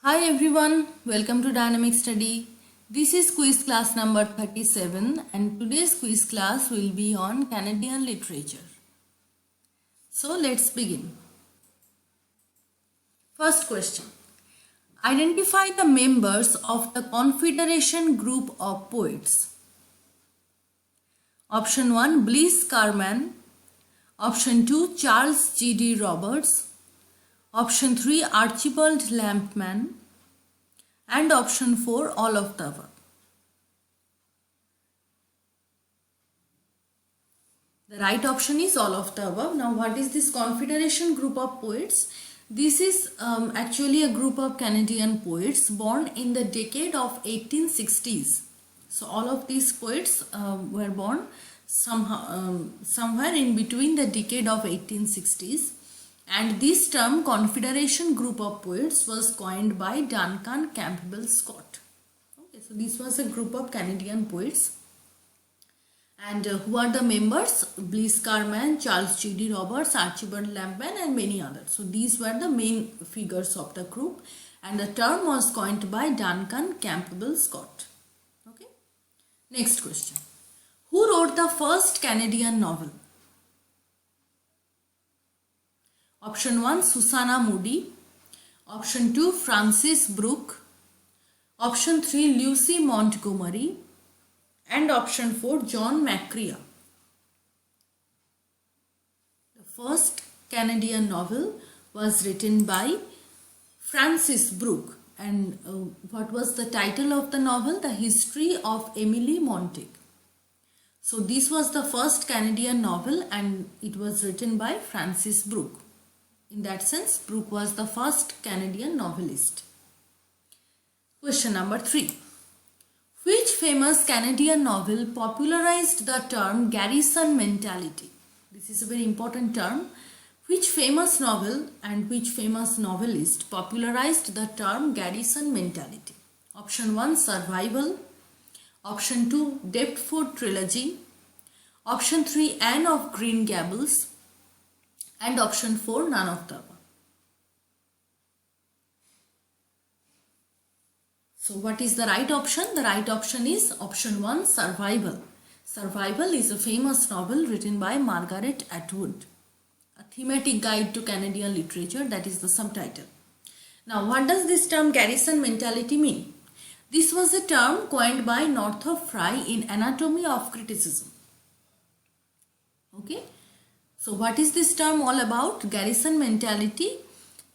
Hi everyone, welcome to Dynamic Study. This is quiz class number 37 and today's quiz class will be on Canadian literature. So let's begin. First question. Identify the members of the Confederation group of poets. Option 1 Bliss Carman. Option 2 Charles G.D. Roberts. Option 3 Archibald Lampman. And option 4 all of the above. The right option is all of the above. Now what is this Confederation group of poets? This is actually a group of Canadian poets born in the decade of 1860s. So all of these poets were born somewhere in between the decade of 1860s. And this term Confederation group of poets was coined by Duncan Campbell Scott. Okay, so this was a group of Canadian poets. And who are the members? Bliss Carman, Charles G.D. Roberts, Archibald Lampman and many others. So these were the main figures of the group and the term was coined by Duncan Campbell Scott. Okay. Next question. Who wrote the first Canadian novel? Option 1 Susanna Moodie. Option 2 Frances Brooke. Option 3 Lucy Montgomery. And option 4 John McCrea. The first Canadian novel was written by Frances Brooke. And what was the title of the novel? The History of Emily Montague. So this was the first Canadian novel and it was written by Frances Brooke. In that sense, Brooke was the first Canadian novelist. Question number 3. Which famous Canadian novel popularized the term garrison mentality? This is a very important term. Which famous novel and which famous novelist popularized the term garrison mentality? Option 1 Survival. Option 2 Deptford Trilogy. Option 3 Anne of Green Gables. And option 4 none of the above. So what is the right option? The right option is option 1 Survival. Survival is a famous novel written by Margaret Atwood. A thematic guide to Canadian literature, that is the subtitle. Now what does this term garrison mentality mean? This was a term coined by Northrop Frye in Anatomy of Criticism. Okay. So what is this term all about? Garrison mentality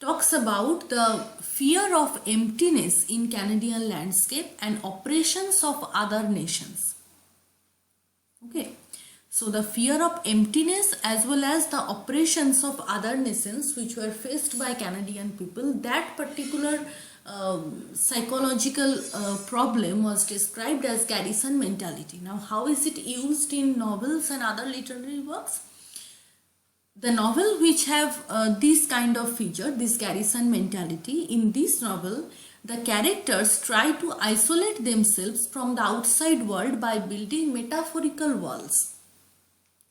talks about the fear of emptiness in Canadian landscape and oppressions of other nations. Okay. So the fear of emptiness as well as the oppressions of other nations which were faced by Canadian people, that particular psychological problem was described as garrison mentality. Now how is it used in novels and other literary works? The novel which have this kind of feature, this garrison mentality, in this novel, the characters try to isolate themselves from the outside world by building metaphorical walls.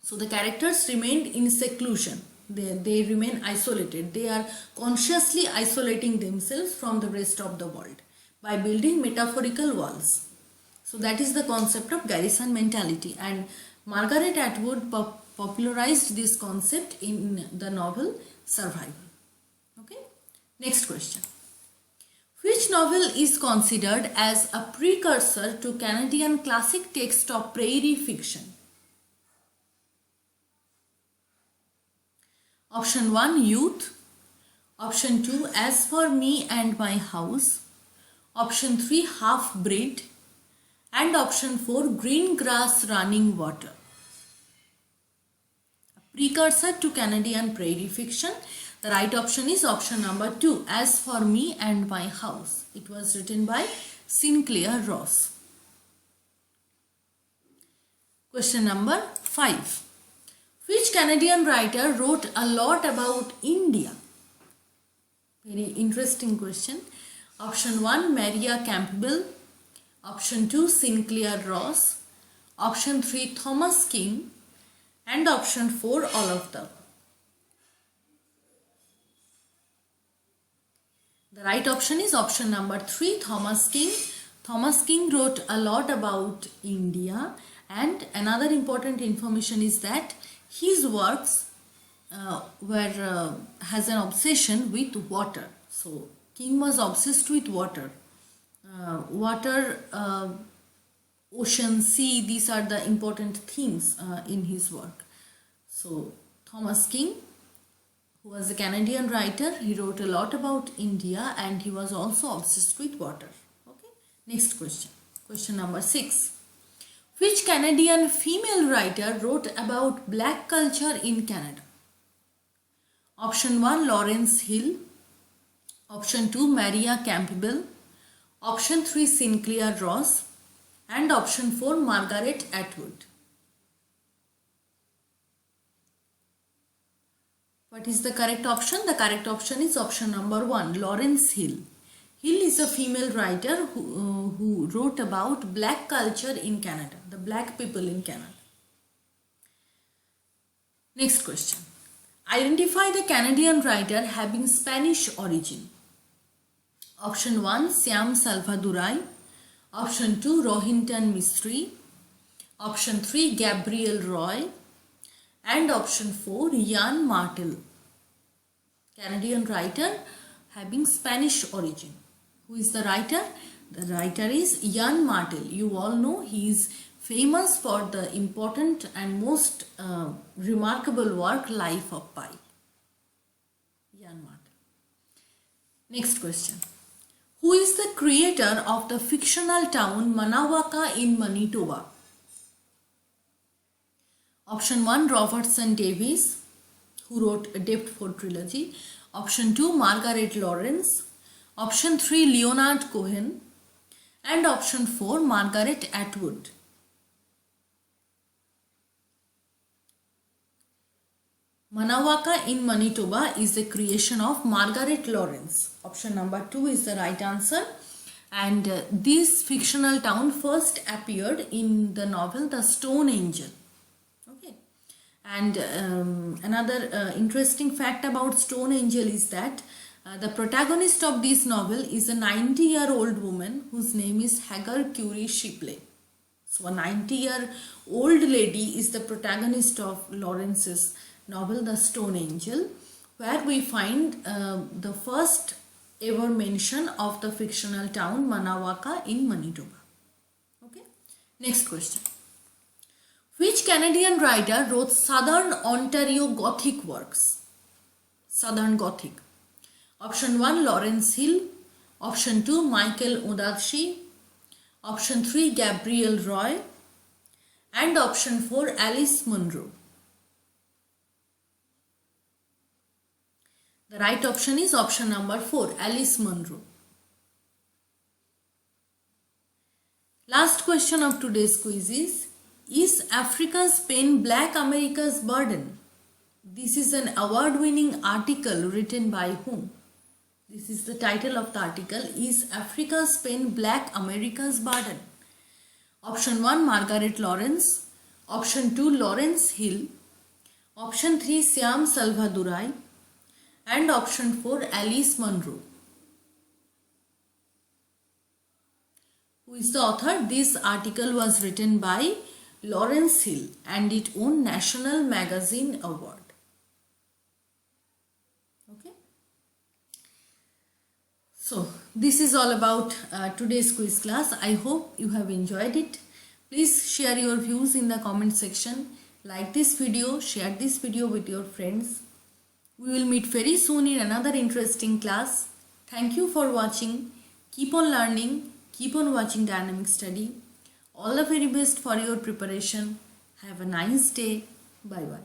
So the characters remained in seclusion. They remain isolated. They are consciously isolating themselves from the rest of the world by building metaphorical walls. So that is the concept of garrison mentality, and Margaret Atwood popularized this concept in the novel Survival. Okay. Next question. Which novel is considered as a precursor to Canadian classic text of prairie fiction? Option 1 Youth. Option 2 As for Me and My House. Option 3 Half Breed. And option 4 Green Grass Running Water. Precursor to Canadian prairie fiction. The right option is option number 2, As for Me and My House. It was written by Sinclair Ross. Question number 5. Which Canadian writer wrote a lot about India? Very interesting question. Option 1 Maria Campbell. Option 2 Sinclair Ross. Option 3 Thomas King. And option 4 all of them. The right option is option number 3, Thomas King. Thomas King wrote a lot about India, and another important information is that his works has an obsession with water. So King was obsessed with water. Ocean, sea, these are the important themes in his work. So Thomas King, who was a Canadian writer, he wrote a lot about India and he was also obsessed with water. Okay. Next question. Question number 6. Which Canadian female writer wrote about black culture in Canada? Option 1, Lawrence Hill. Option 2, Maria Campbell. Option 3, Sinclair Ross. And option 4, Margaret Atwood. What is the correct option? The correct option is option number 1, Lawrence Hill. Hill is a female writer who wrote about black culture in Canada, the black people in Canada. Next question. Identify the Canadian writer having Spanish origin. Option 1, Siam Salvadurai. Option 2, Rohinton Mistry. Option 3, Gabriel Roy. And option 4, Jan Martel. Canadian writer having Spanish origin. Who is the writer? The writer is Jan Martel. You all know he is famous for the important and most remarkable work, Life of Pi. Jan Martel. Next question. Who is the creator of the fictional town Manawaka in Manitoba? Option 1, Robertson Davies, who wrote a Deptford trilogy. Option 2, Margaret Lawrence. Option 3, Leonard Cohen. And option 4, Margaret Atwood. Manawaka in Manitoba is the creation of Margaret Lawrence. Option number 2 is the right answer. And this fictional town first appeared in the novel The Stone Angel. Okay. And another interesting fact about Stone Angel is that the protagonist of this novel is a 90-year-old woman whose name is Hagar Curie Shipley. So a 90-year-old lady is the protagonist of Lawrence's novel The Stone Angel, where we find the first ever mention of the fictional town Manawaka in Manitoba. Okay. Next question. Which Canadian writer wrote Southern Ontario Gothic works? Southern Gothic. Option 1, Lawrence Hill. Option 2, Michael Ondaatje. Option 3, Gabriel Roy. And option 4, Alice Munro. The right option is option number 4, Alice Munro. Last question of today's quiz is Africa's pain Black America's burden? This is an award-winning article written by whom? This is the title of the article. Is Africa's pain Black America's burden? Option 1, Margaret Lawrence. Option 2, Lawrence Hill. Option 3, Siam Salvadurai. And option 4, Alice Munro. Who is the author? This article was written by Lawrence Hill and it won National Magazine Award. Okay. So this is all about today's quiz class. I hope you have enjoyed it. Please share your views in the comment section. Like this video, share this video with your friends. We will meet very soon in another interesting class. Thank you for watching. Keep on learning. Keep on watching Dynamic Study. All the very best for your preparation. Have a nice day. Bye-bye.